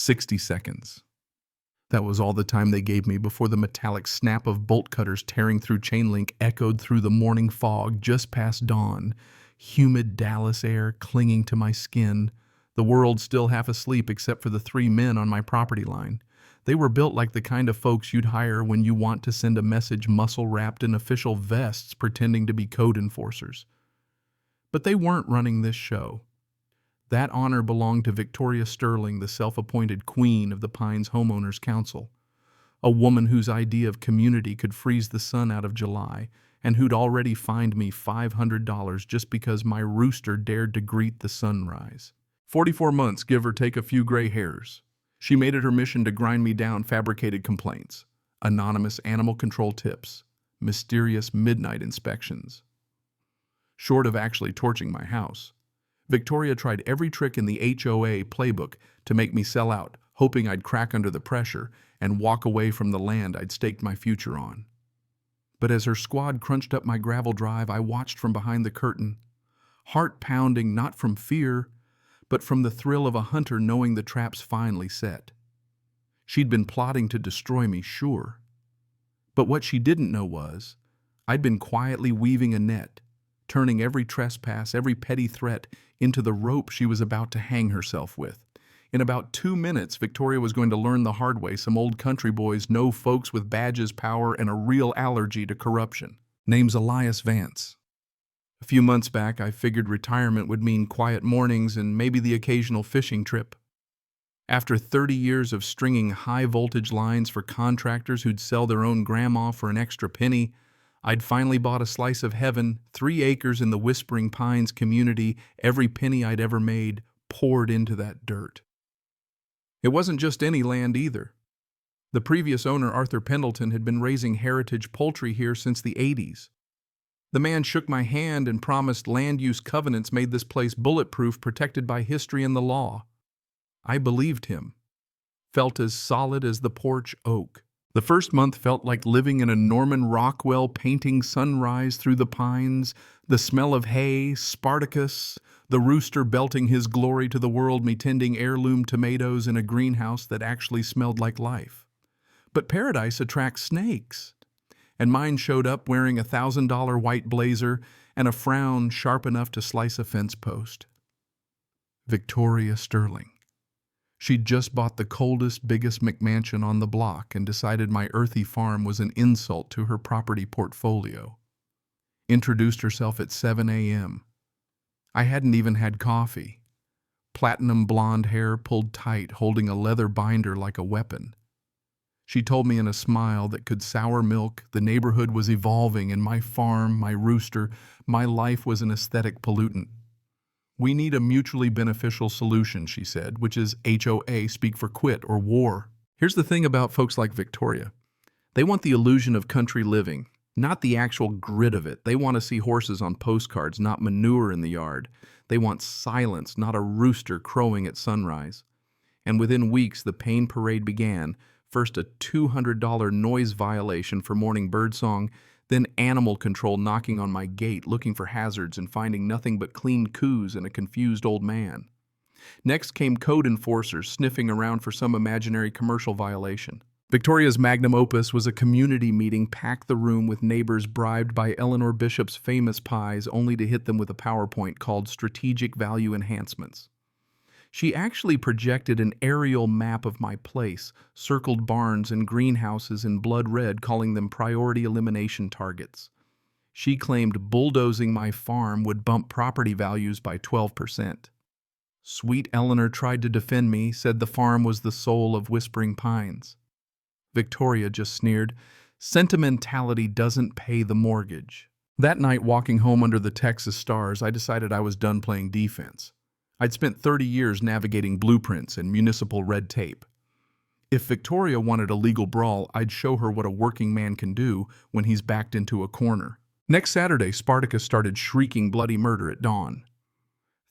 60 seconds. That was all the time they gave me before the metallic snap of bolt cutters tearing through chain link echoed through the morning fog just past dawn, humid Dallas air clinging to my skin, the world still half asleep except for the 3 men on my property line. They were built like the kind of folks you'd hire when you want to send a message muscle-wrapped in official vests pretending to be code enforcers. But they weren't running this show. That honor belonged to Victoria Sterling, the self-appointed queen of the Pines Homeowners Council, a woman whose idea of community could freeze the sun out of July, and who'd already fined me $500 just because my rooster dared to greet the sunrise. 44 months, give or take a few gray hairs. She made it her mission to grind me down fabricated complaints, anonymous animal control tips, mysterious midnight inspections. Short of actually torching my house, Victoria tried every trick in the HOA playbook to make me sell out, hoping I'd crack under the pressure and walk away from the land I'd staked my future on. But as her squad crunched up my gravel drive, I watched from behind the curtain, heart pounding not from fear, but from the thrill of a hunter knowing the trap's finally set. She'd been plotting to destroy me, sure. But what she didn't know was, I'd been quietly weaving a net, turning every trespass, every petty threat into the rope she was about to hang herself with. In about 2 minutes, Victoria was going to learn the hard way some old country boys know folks with badges, power, and a real allergy to corruption. Name's Elias Vance. A few months back, I figured retirement would mean quiet mornings and maybe the occasional fishing trip. After 30 years of stringing high-voltage lines for contractors who'd sell their own grandma for an extra penny, I'd finally bought a slice of heaven, 3 acres in the Whispering Pines community, every penny I'd ever made poured into that dirt. It wasn't just any land either. The previous owner, Arthur Pendleton, had been raising heritage poultry here since the 80s. The man shook my hand and promised land use covenants made this place bulletproof, protected by history and the law. I believed him, felt as solid as the porch oak. The first month felt like living in a Norman Rockwell painting sunrise through the pines, the smell of hay, Spartacus, the rooster belting his glory to the world, me tending heirloom tomatoes in a greenhouse that actually smelled like life. But paradise attracts snakes, and mine showed up wearing a $1,000 white blazer and a frown sharp enough to slice a fence post. Victoria Sterling. She'd just bought the coldest, biggest McMansion on the block and decided my earthy farm was an insult to her property portfolio. Introduced herself at 7 a.m. I hadn't even had coffee. Platinum blonde hair pulled tight, holding a leather binder like a weapon. She told me in a smile that could sour milk the neighborhood was evolving and my farm, my rooster, my life was an aesthetic pollutant. We need a mutually beneficial solution, she said, which is HOA, speak for quit or war. Here's the thing about folks like Victoria. They want the illusion of country living, not the actual grit of it. They want to see horses on postcards, not manure in the yard. They want silence, not a rooster crowing at sunrise. And within weeks, the pain parade began. First a $200 noise violation for morning birdsong, then animal control knocking on my gate looking for hazards and finding nothing but clean coos and a confused old man. Next came code enforcers sniffing around for some imaginary commercial violation. Victoria's magnum opus was a community meeting, packed the room with neighbors bribed by Eleanor Bishop's famous pies only to hit them with a PowerPoint called Strategic Value Enhancements. She actually projected an aerial map of my place, circled barns and greenhouses in blood red, calling them priority elimination targets. She claimed bulldozing my farm would bump property values by 12%. Sweet Eleanor tried to defend me, said the farm was the soul of Whispering Pines. Victoria just sneered, "Sentimentality doesn't pay the mortgage." That night, walking home under the Texas stars, I decided I was done playing defense. I'd spent 30 years navigating blueprints and municipal red tape. If Victoria wanted a legal brawl, I'd show her what a working man can do when he's backed into a corner. Next Saturday, Spartacus started shrieking bloody murder at dawn.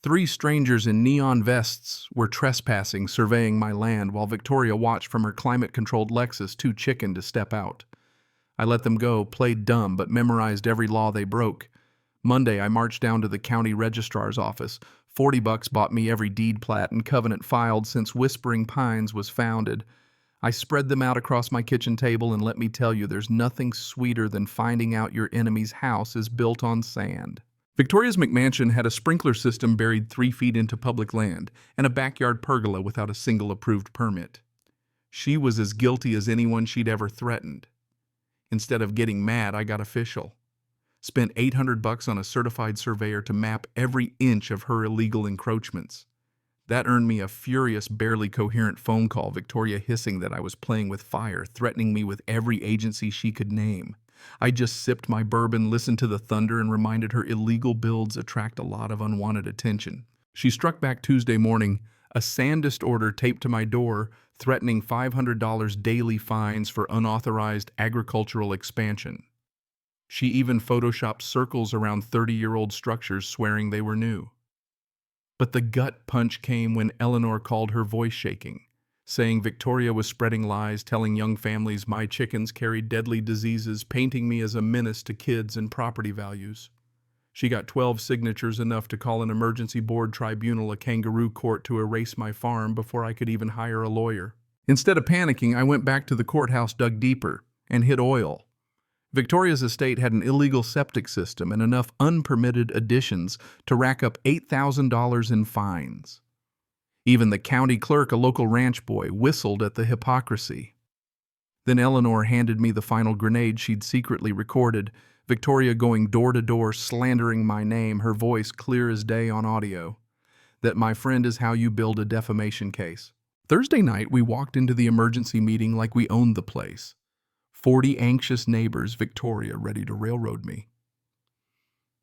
3 strangers in neon vests were trespassing, surveying my land, while Victoria watched from her climate-controlled Lexus, too chicken to step out. I let them go, played dumb, but memorized every law they broke. Monday, I marched down to the county registrar's office, $40 bought me every deed plat and covenant filed since Whispering Pines was founded. I spread them out across my kitchen table, and let me tell you, there's nothing sweeter than finding out your enemy's house is built on sand. Victoria's McMansion had a sprinkler system buried 3 feet into public land and a backyard pergola without a single approved permit. She was as guilty as anyone she'd ever threatened. Instead of getting mad, I got official. Spent $800 on a certified surveyor to map every inch of her illegal encroachments. That earned me a furious, barely coherent phone call, Victoria hissing that I was playing with fire, threatening me with every agency she could name. I just sipped my bourbon, listened to the thunder, and reminded her illegal builds attract a lot of unwanted attention. She struck back Tuesday morning, a sandist order taped to my door, threatening $500 daily fines for unauthorized agricultural expansion. She even photoshopped circles around 30-year-old structures, swearing they were new. But the gut punch came when Eleanor called, her voice shaking, saying Victoria was spreading lies, telling young families my chickens carried deadly diseases, painting me as a menace to kids and property values. She got 12 signatures, enough to call an emergency board tribunal, a kangaroo court, to erase my farm before I could even hire a lawyer. Instead of panicking, I went back to the courthouse, dug deeper, and hit oil. Victoria's estate had an illegal septic system and enough unpermitted additions to rack up $8,000 in fines. Even the county clerk, a local ranch boy, whistled at the hypocrisy. Then Eleanor handed me the final grenade she'd secretly recorded, Victoria going door to door slandering my name, her voice clear as day on audio. That, my friend, is how you build a defamation case. Thursday night, we walked into the emergency meeting like we owned the place. 40 anxious neighbors, Victoria ready to railroad me.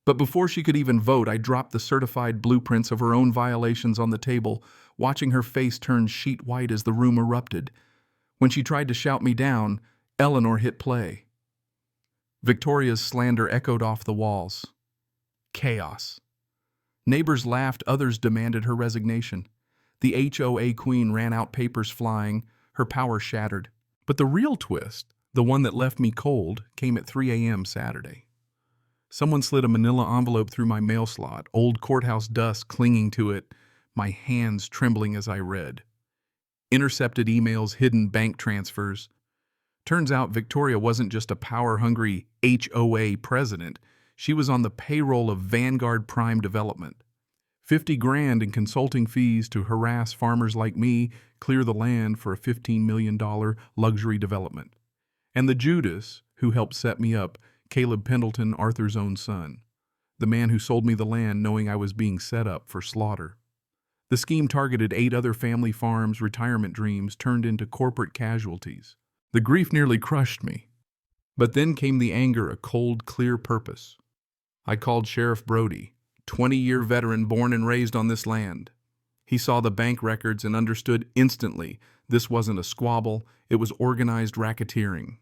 But before she could even vote, I dropped the certified blueprints of her own violations on the table, watching her face turn sheet white as the room erupted. When she tried to shout me down, Eleanor hit play. Victoria's slander echoed off the walls. Chaos. Neighbors laughed, others demanded her resignation. The HOA queen ran out, papers flying, her power shattered. But the real twist, the one that left me cold, came at 3 a.m. Saturday. Someone slid a manila envelope through my mail slot, old courthouse dust clinging to it, my hands trembling as I read. Intercepted emails, hidden bank transfers. Turns out Victoria wasn't just a power-hungry HOA president. She was on the payroll of Vanguard Prime Development. 50 grand in consulting fees to harass farmers like me, clear the land for a $15 million luxury development. And the Judas who helped set me up, Caleb Pendleton, Arthur's own son, the man who sold me the land knowing I was being set up for slaughter. The scheme targeted 8 other family farms, retirement dreams turned into corporate casualties. The grief nearly crushed me. But then came the anger, a cold, clear purpose. I called Sheriff Brody, 20-year veteran born and raised on this land. He saw the bank records and understood instantly this wasn't a squabble, it was organized racketeering.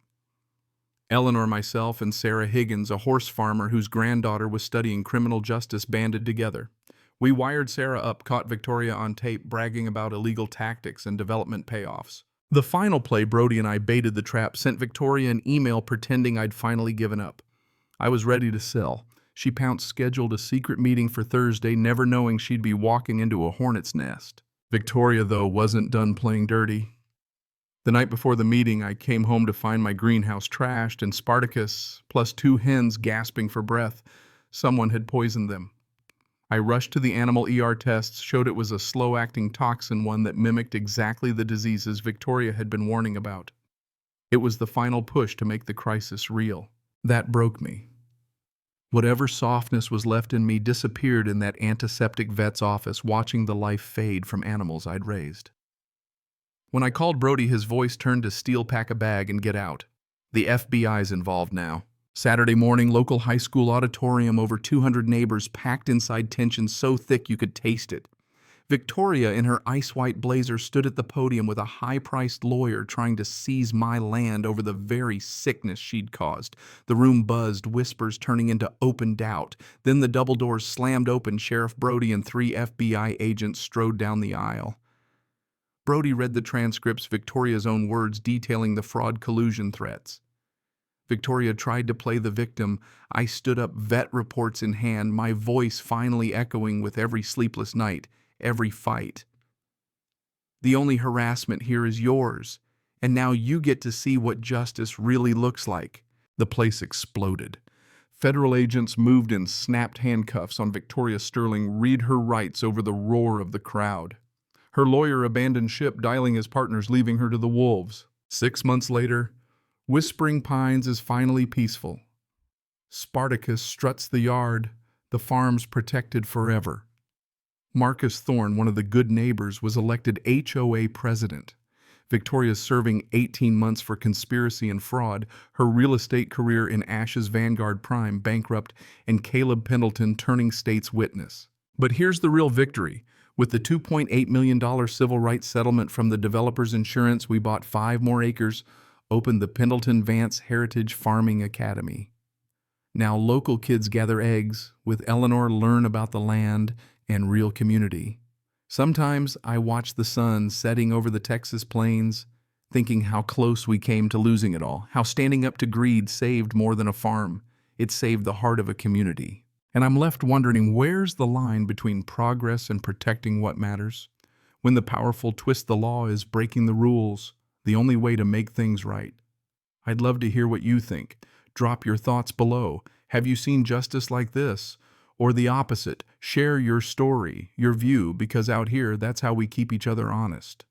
Eleanor, myself, and Sarah Higgins, a horse farmer whose granddaughter was studying criminal justice, banded together. We wired Sarah up, caught Victoria on tape bragging about illegal tactics and development payoffs. The final play, Brody and I baited the trap, sent Victoria an email pretending I'd finally given up. I was ready to sell. She pounced, scheduled a secret meeting for Thursday, never knowing she'd be walking into a hornet's nest. Victoria, though, wasn't done playing dirty. The night before the meeting, I came home to find my greenhouse trashed and Spartacus, plus 2 hens gasping for breath. Someone had poisoned them. I rushed to the animal ER tests, showed it was a slow-acting toxin, one that mimicked exactly the diseases Victoria had been warning about. It was the final push to make the crisis real. That broke me. Whatever softness was left in me disappeared in that antiseptic vet's office, watching the life fade from animals I'd raised. When I called Brody, his voice turned to steel, pack a bag and get out. The FBI's involved now. Saturday morning, local high school auditorium, over 200 neighbors packed inside, tension so thick you could taste it. Victoria, in her ice-white blazer, stood at the podium with a high-priced lawyer trying to seize my land over the very sickness she'd caused. The room buzzed, whispers turning into open doubt. Then the double doors slammed open. Sheriff Brody and 3 FBI agents strode down the aisle. Brody read the transcripts, Victoria's own words detailing the fraud collusion threats. Victoria tried to play the victim. I stood up, vet reports in hand, my voice finally echoing with every sleepless night, every fight. The only harassment here is yours, and now you get to see what justice really looks like. The place exploded. Federal agents moved in snapped handcuffs on Victoria Sterling, read her rights over the roar of the crowd. Her lawyer abandoned ship, dialing his partners, leaving her to the wolves. 6 months later, Whispering Pines is finally peaceful. Spartacus struts the yard, the farm's protected forever. Marcus Thorne, one of the good neighbors, was elected HOA president. Victoria's serving 18 months for conspiracy and fraud, her real estate career in Ash's Vanguard Prime bankrupt, and Caleb Pendleton turning state's witness. But here's the real victory. With the $2.8 million civil rights settlement from the developer's insurance, we bought 5 more acres, opened the Pendleton Vance Heritage Farming Academy. Now local kids gather eggs, with Eleanor learn about the land and real community. Sometimes I watch the sun setting over the Texas plains, thinking how close we came to losing it all, how standing up to greed saved more than a farm. It saved the heart of a community. And I'm left wondering, where's the line between progress and protecting what matters? When the powerful twist the law is breaking the rules, the only way to make things right. I'd love to hear what you think. Drop your thoughts below. Have you seen justice like this? Or the opposite? Share your story, your view, because out here, that's how we keep each other honest.